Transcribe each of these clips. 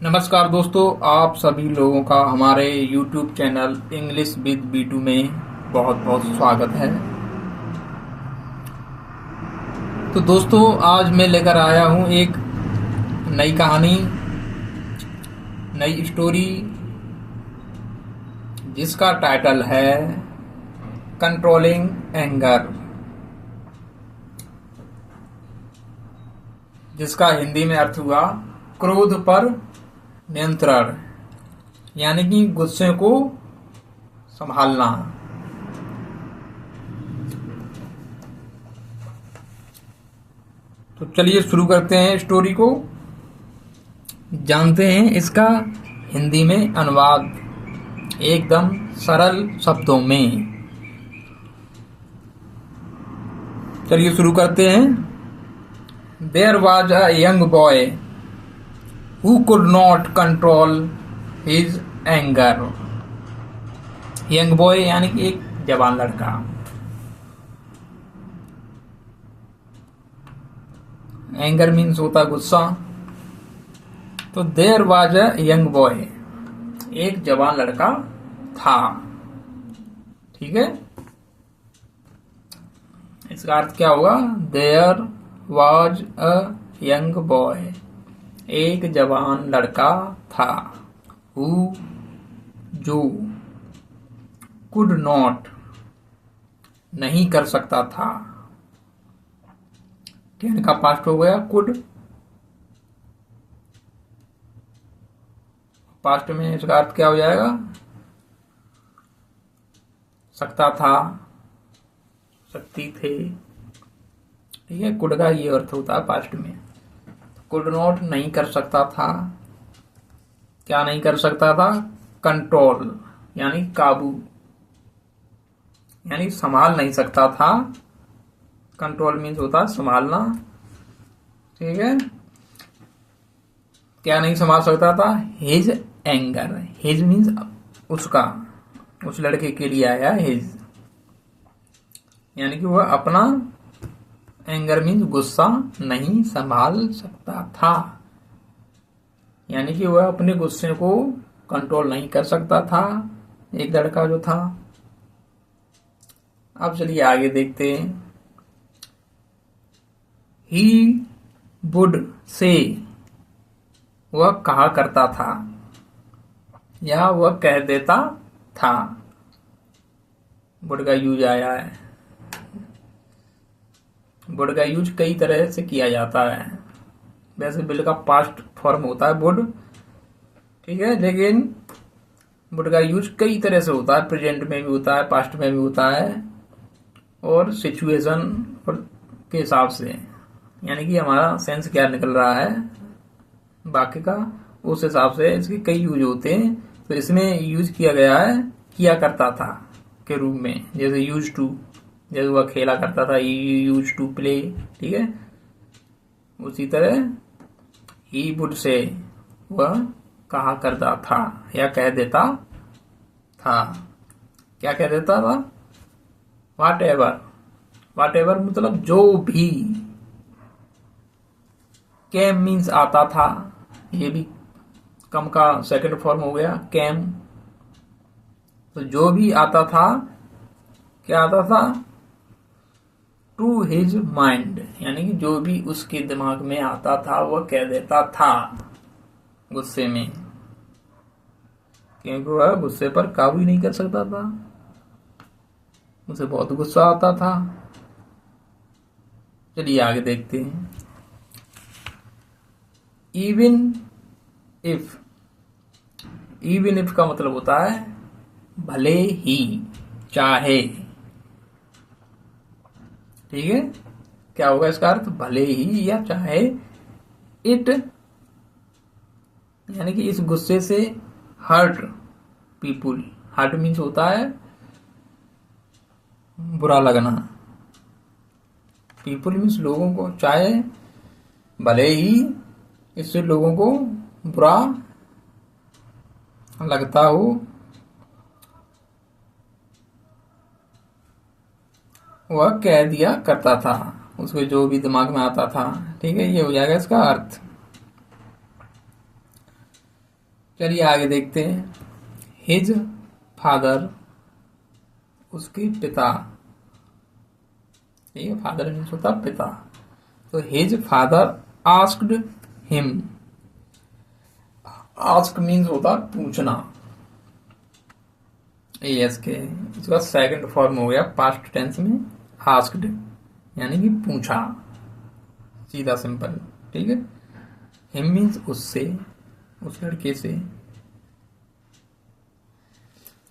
नमस्कार दोस्तों, आप सभी लोगों का हमारे YouTube channel English with B2 में बहुत बहुत स्वागत है। तो दोस्तों, आज मैं लेकर आया हूँ एक नई कहानी, नई स्टोरी, जिसका टाइटल है कंट्रोलिंग एंगर, जिसका हिंदी में अर्थ हुआ क्रोध पर नियंत्रण, यानी कि गुस्से को संभालना। तो चलिए शुरू करते हैं स्टोरी को, जानते हैं इसका हिंदी में अनुवाद एकदम सरल शब्दों में। चलिए शुरू करते हैं। There was a young boy who could not control his anger. Young boy यानी कि एक जवान लड़का। एंगर मीन्स होता गुस्सा। तो there was a young boy, एक जवान लड़का था। ठीक है, इसका अर्थ क्या होगा? There was a young boy, एक जवान लड़का था। हु, जो, कुड नॉट, नहीं कर सकता था। कैन का पास्ट हो गया कुड, पास्ट में इसका अर्थ क्या हो जाएगा? सकता था, सकती थे। ठीक है, कुड का ये अर्थ होता है पास्ट में। कुड नॉट नहीं कर सकता था। क्या नहीं कर सकता था? कंट्रोल यानी काबू, यानी संभाल नहीं सकता था। कंट्रोल मीन्स होता है संभालना। ठीक है, क्या नहीं संभाल सकता था? His anger. हिज मीन्स उसका, उस लड़के के लिए आया हिज, यानी कि वह अपना, एंगर मीन्स गुस्सा, नहीं संभाल सकता था, यानी कि वह अपने गुस्से को कंट्रोल नहीं कर सकता था, एक लड़का जो था। अब चलिए आगे देखते हैं। ही वुड से, वह कहा करता था या वह कह देता था। वुड का यूज आया है। वुड का यूज कई तरह से किया जाता है। वैसे विल का पास्ट फॉर्म होता है वुड, ठीक है, लेकिन वुड का यूज कई तरह से होता है। प्रेजेंट में भी होता है, पास्ट में भी होता है, और सिचुएशन के हिसाब से, यानी कि हमारा सेंस क्या निकल रहा है वाक्य का, उस हिसाब से इसके कई यूज होते हैं। तो इसमें यूज किया गया है किया करता था के रूप में, जैसे यूज टू, जैसे वह खेला करता था, यूज टू प्ले। ठीक है, उसी तरह ही वुड से, वह कहा करता था या कह देता था। क्या कह देता था? वाट एवर। वाट एवर मतलब जो भी। कैम मीन्स आता था, ये भी कम का सेकंड फॉर्म हो गया कैम। तो जो भी आता था, क्या आता था? टू हिज माइंड, यानी कि जो भी उसके दिमाग में आता था वह कह देता था गुस्से में, क्योंकि वह गुस्से पर काबू ही नहीं कर सकता था, उसे बहुत गुस्सा आता था। चलिए आगे देखते हैं। इवन इफ, इवन इफ का मतलब होता है भले ही, चाहे। ठीक है, क्या होगा इसका अर्थ? भले ही या चाहे। इट, यानी कि इस गुस्से से हर्ट पीपुल। हर्ट मीन्स होता है बुरा लगना। पीपुल मीन्स लोगों को, चाहे भले ही इससे लोगों को बुरा लगता हो, वह कह दिया करता था, उसके जो भी दिमाग में आता था। ठीक है, ये हो जाएगा इसका अर्थ। चलिए आगे देखते हैं। हिज फादर, उसके पिता, ठीक है, फादर मीन्स होता पिता। तो his father asked him, ask means होता पूछना, एस के, इसका सेकंड फॉर्म हो गया पास्ट टेंस में आस्क्ड, यानी कि पूछा, सीधा सिंपल, ठीक है। हिम मीन्स उससे, उस लड़के से।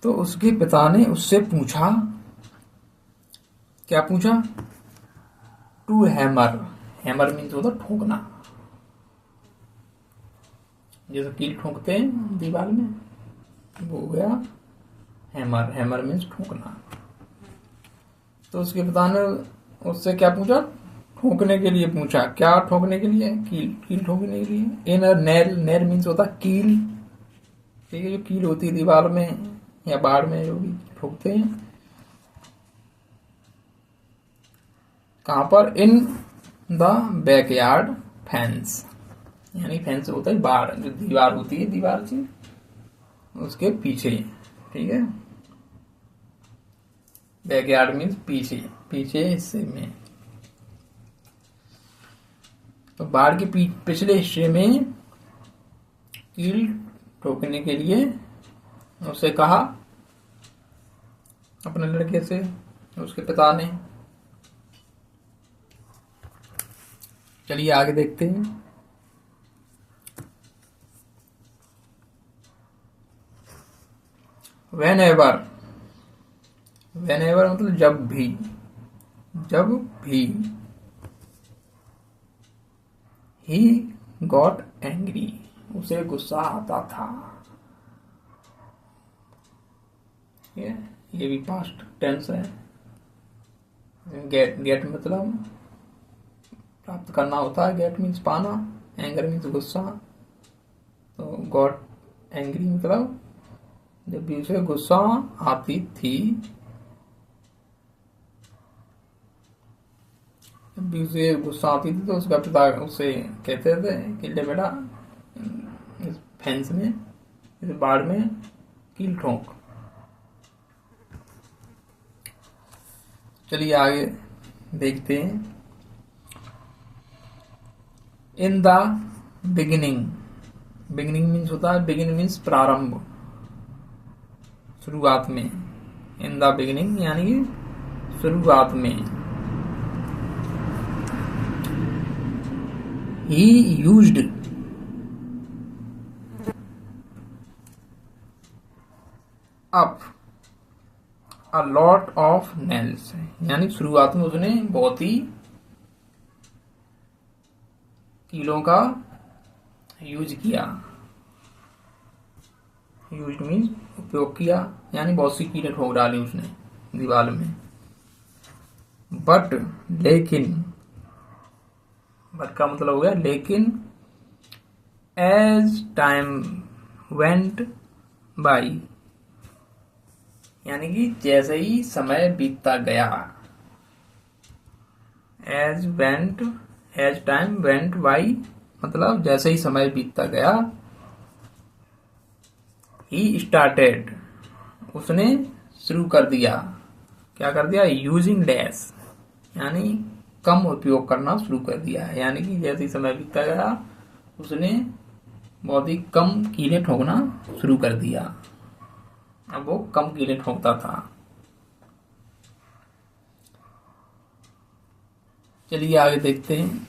तो उसके पिता ने उससे पूछा, क्या पूछा? टू हैमर, हैमर मीन्स होता ठोकना, जैसे कील ठोकते हैं दीवार में, वो हो गया हैमर, हैमर मीन्स ठोकना। तो उसके पिता ने उससे क्या पूछा? ठोकने के लिए पूछा। क्या ठोकने के लिए? कील, कील ठोकने के लिए। इन नेल, नेल मीन्स होता कील, ठीक है, जो कील होती है दीवार में या बाढ़ में जो भी ठोकते हैं। कहां पर? इन द बैकयार्ड फेंस, यानी फेंस होता है बाढ़, जो दीवार होती है दीवार से उसके पीछे, ठीक है। बैकयार्ड मीन्स पीछे, पीछे हिस्से में। तो बाढ़ के पिछले हिस्से में कील ठोकने के लिए उससे कहा अपने लड़के से, उसके पिता ने। चलिए आगे देखते हैं। Whenever, whenever मतलब जब भी, जब भी। He got angry, उसे गुस्सा आता था, ये भी पास्ट टेंस है। गेट, गेट मतलब प्राप्त करना होता है, गेट मीन्स पाना, एंगर मीन्स गुस्सा। तो गॉट एंग्री मतलब जब भी उसे गुस्सा आती थी, जब भी उसे गुस्सा आती थी तो उसका पिता उसे कहते थे कि ले बेटा इस फेंस में, इस बाढ़ में कील ठोक। चलिए आगे देखते हैं। In the beginning, beginning means होता है, बिगिन मीन्स प्रारंभ, शुरुआत में। इन द बिगिनिंग यानी कि शुरुआत में। ही used up a lot of nails, यानी शुरुआत में उसने बहुत ही कीलों का यूज किया। यूज मीन्स उपयोग किया, यानी बहुत सी कीलें ठोक डाली उसने दीवार में। बट लेकिन, बट का मतलब हो गया लेकिन। एज टाइम वेंट बाई, यानी कि जैसे ही समय बीतता गया। As went, as time went by मतलब जैसे ही समय बीतता गया। ही स्टार्टेड, उसने शुरू कर दिया। क्या कर दिया? यूजिंग लेस, यानी कम उपयोग करना शुरू कर दिया। यानी कि जैसे ही समय बीतता गया उसने बहुत ही कम कीलें ठोकना शुरू कर दिया। अब वो कम कीलें ठोकता था। चलिए आगे देखते हैं।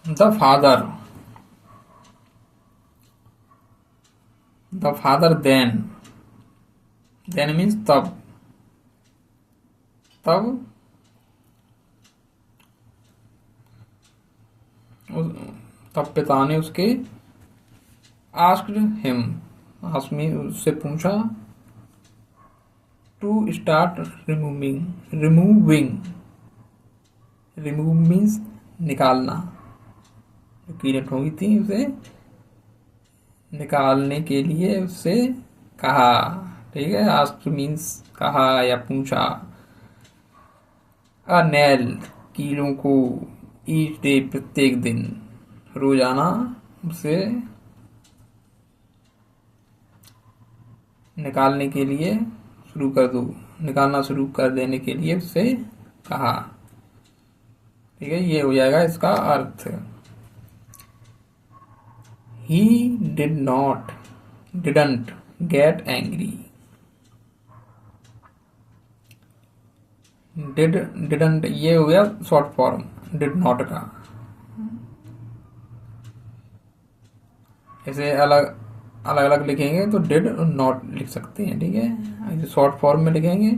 The father, the father then, then means तब, तब तब पिता ने उसके आस्क्ड हिम, आस्क में उससे पूछा to start removing, removing, remove means निकालना, जो कीड़े ठोंकी थी उसे निकालने के लिए उससे कहा, ठीक है। आस्क मीन्स कहा या पूछा। अ नेल, कीड़ों को ईच डे प्रत्येक दिन रोजाना उसे निकालने के लिए शुरू कर दो, निकालना शुरू कर देने के लिए उससे कहा। ठीक है, ये हो जाएगा इसका अर्थ। He didn't get angry। didn't ये हो गया शॉर्ट फॉर्म did not का। ऐसे अलग अलग लिखेंगे तो did not लिख सकते हैं। ठीक है, शॉर्ट फॉर्म में लिखेंगे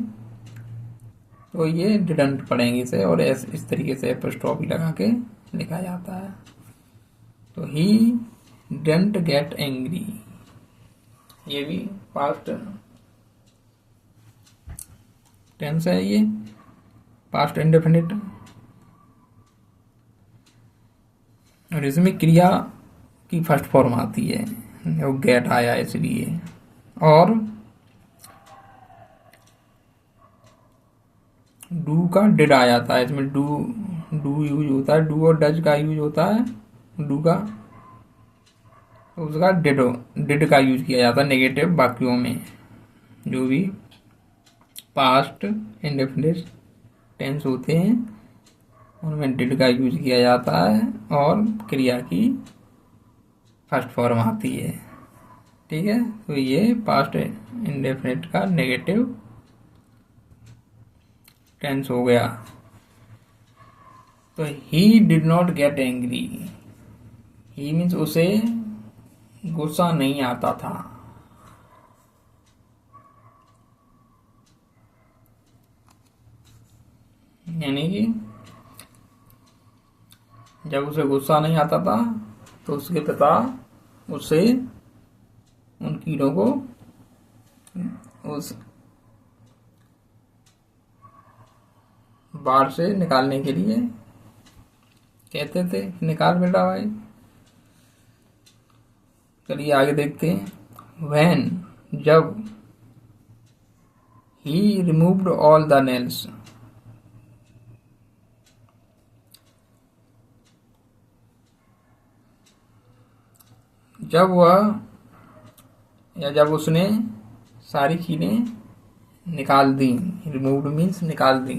तो ये didn't पढ़ेंगे इसे, और इस तरीके से एपॉस्ट्रोफी लगा के लिखा जाता है। तो he didn't get angry, ये भी पास्ट टेंस है, ये पास्ट इंडेफिनिट। और इसमें क्रिया की फर्स्ट फॉर्म आती है, वो गेट आया इसलिए। और डू का डिड आ जाता है इसमें, डू यूज होता है, डू और डज का यूज होता है डू का, तो उसका डिड का यूज किया जाता है नेगेटिव वाक्यों में। जो भी पास्ट इंडेफिनिट टेंस होते हैं उनमें डिड का यूज किया जाता है और क्रिया की फर्स्ट फॉर्म आती है। ठीक है, तो ये पास्ट इंडेफिनिट का नेगेटिव टेंस हो गया। तो he did not get angry, he means उसे गुस्सा नहीं आता था। यानी कि जब उसे गुस्सा नहीं आता था तो उसके पिता उसे उन कीड़ों को उस बाढ़ से निकालने के लिए कहते थे, निकाल बेटा भाई। चलिए आगे देखते हैं। व्हेन, जब, ही रिमूव्ड ऑल द नेल्स, जब वह या जब उसने सारी कीड़ें निकाल दी। रिमूव्ड मीन्स निकाल दी,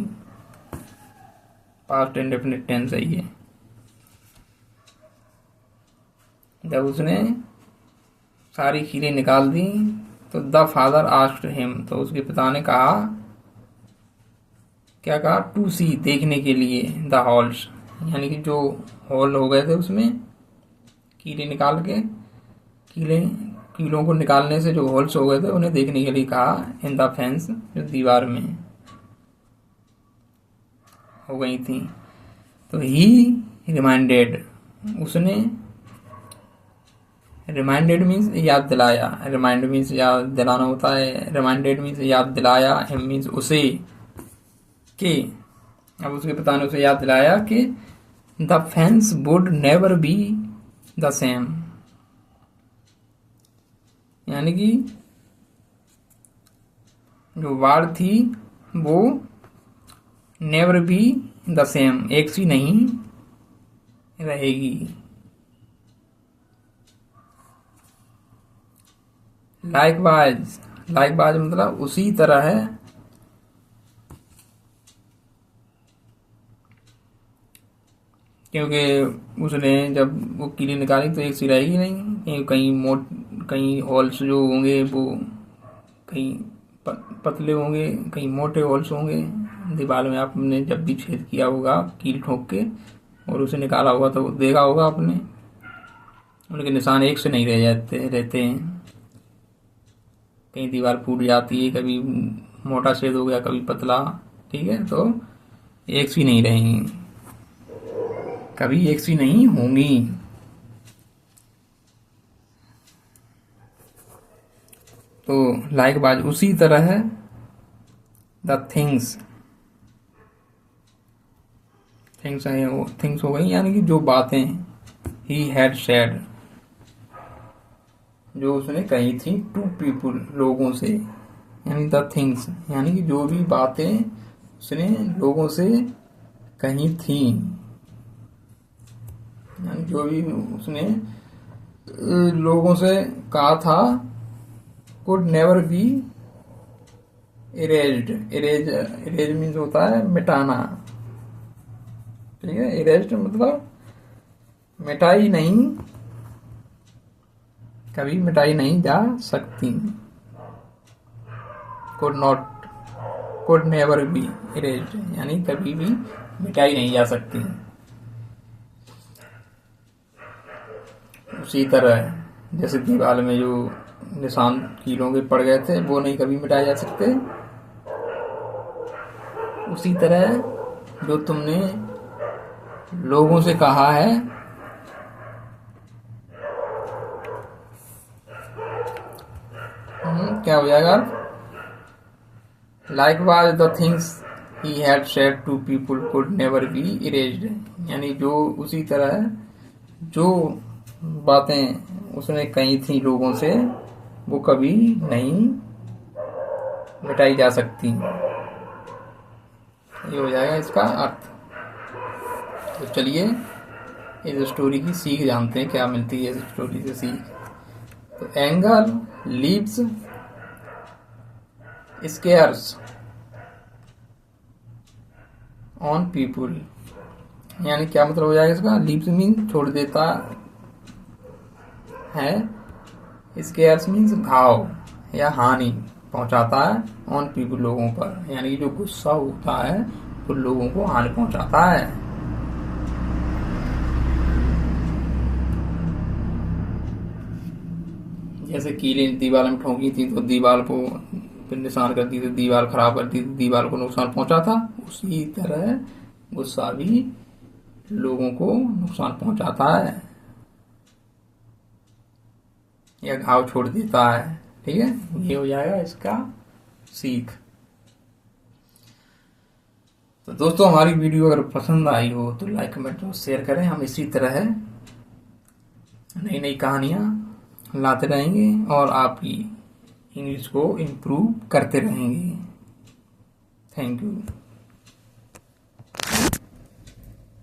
पास्ट इंडेफिनिट टेंस है ये। जब उसने सारी कीड़ें निकाल दी तो द फादर आस्क्ड हिम, तो उसके पिता ने कहा, क्या कहा, टू सी, देखने के लिए, द होल्स, यानी कि जो होल हो गए थे उसमें कीड़े निकाल के, कीड़ों को निकालने से जो होल्स हो गए थे उन्हें देखने के लिए कहा, इन द फेंस, जो दीवार में हो गई थी। तो ही रिमाइंडेड, उसने, रिमाइंडेड मीन्स याद दिलाया, रिमाइंड मीन्स याद दिलाना होता है, रिमाइंडेड मीन्स याद दिलाया, हिम मीन्स उसे, के, अब उसके पिता ने उसे याद दिलाया कि the fence would never be the same, यानी कि जो वार थी वो नेवर बी द सेम, एक सी नहीं रहेगी। लाइकवाइज, लाइकवाइज मतलब उसी तरह है, क्योंकि उसने जब वो कीड़े निकाली तो एक सी रहेगी नहीं, कहीं होल्स जो होंगे वो कहीं पतले होंगे, कहीं मोटे होल्स होंगे दीवार में। आपने जब भी छेद किया होगा कील ठोक के और उसे निकाला होगा तो देखा होगा आपने, उनके निशान एक से नहीं रहते हैं, कहीं दीवार फूट जाती है, कभी मोटा छेद हो गया, कभी पतला। ठीक है, तो एक सी नहीं रहेंगी, कभी एक सी नहीं होंगी। तो लाइकवाइज उसी तरह है, द थिंग्स, थिंग्स हो गई यानी कि जो बातें, ही हैड सेड, जो उसने कही थी, टू पीपुल, लोगों से, यानी द थिंग्स, यानी कि जो भी बातें उसने लोगों से कहीं थी, यानी जो भी उसने लोगों से कहा था could never be erased। Erase means होता है मिटाना, ठीक है। erased मतलब मिटाई नहीं, कभी मिटाई नहीं जा सकती। could never be erased यानी कभी भी मिटाई नहीं जा सकती। उसी तरह जैसे दीवार में जो निशान कीलों के पड़ गए थे वो नहीं कभी मिटाए जा सकते, उसी तरह जो तुमने लोगों से कहा है क्या हो जाएगा, likewise the things he had said to people could never be erased, यानी जो उसी तरह जो बातें उसने कही थी लोगों से वो कभी नहीं मिटाई जा सकती। ये हो जाएगा इसका अर्थ। तो चलिए इस स्टोरी की सीख जानते हैं, क्या मिलती है इस स्टोरी से सीख। तो anger leaves scars on people, यानी क्या मतलब हो जाएगा इसका, लीव्स मीन छोड़ देता है, स्केयर्स मीन्स घाव या हानि पहुंचाता है, ऑन पीपुल लोगों पर, यानी जो गुस्सा होता है तो लोगों को हानि पहुंचाता है। जैसे कीले दीवार में ठोकी थी तो दीवार को फिर निशान करती थी, दीवार खराब करती थी, दीवार को नुकसान पहुंचा था, उसी तरह गुस्सा भी लोगों को नुकसान पहुंचाता है या घाव छोड़ देता है, ठीक है। ये हो जाएगा इसका सीख। तो दोस्तों हमारी वीडियो अगर पसंद आई हो तो लाइक कमेंट और शेयर करें। हम इसी तरह नई नई कहानियां लाते रहेंगे और आपकी इंग्लिश को इम्प्रूव करते रहेंगे। Thank you.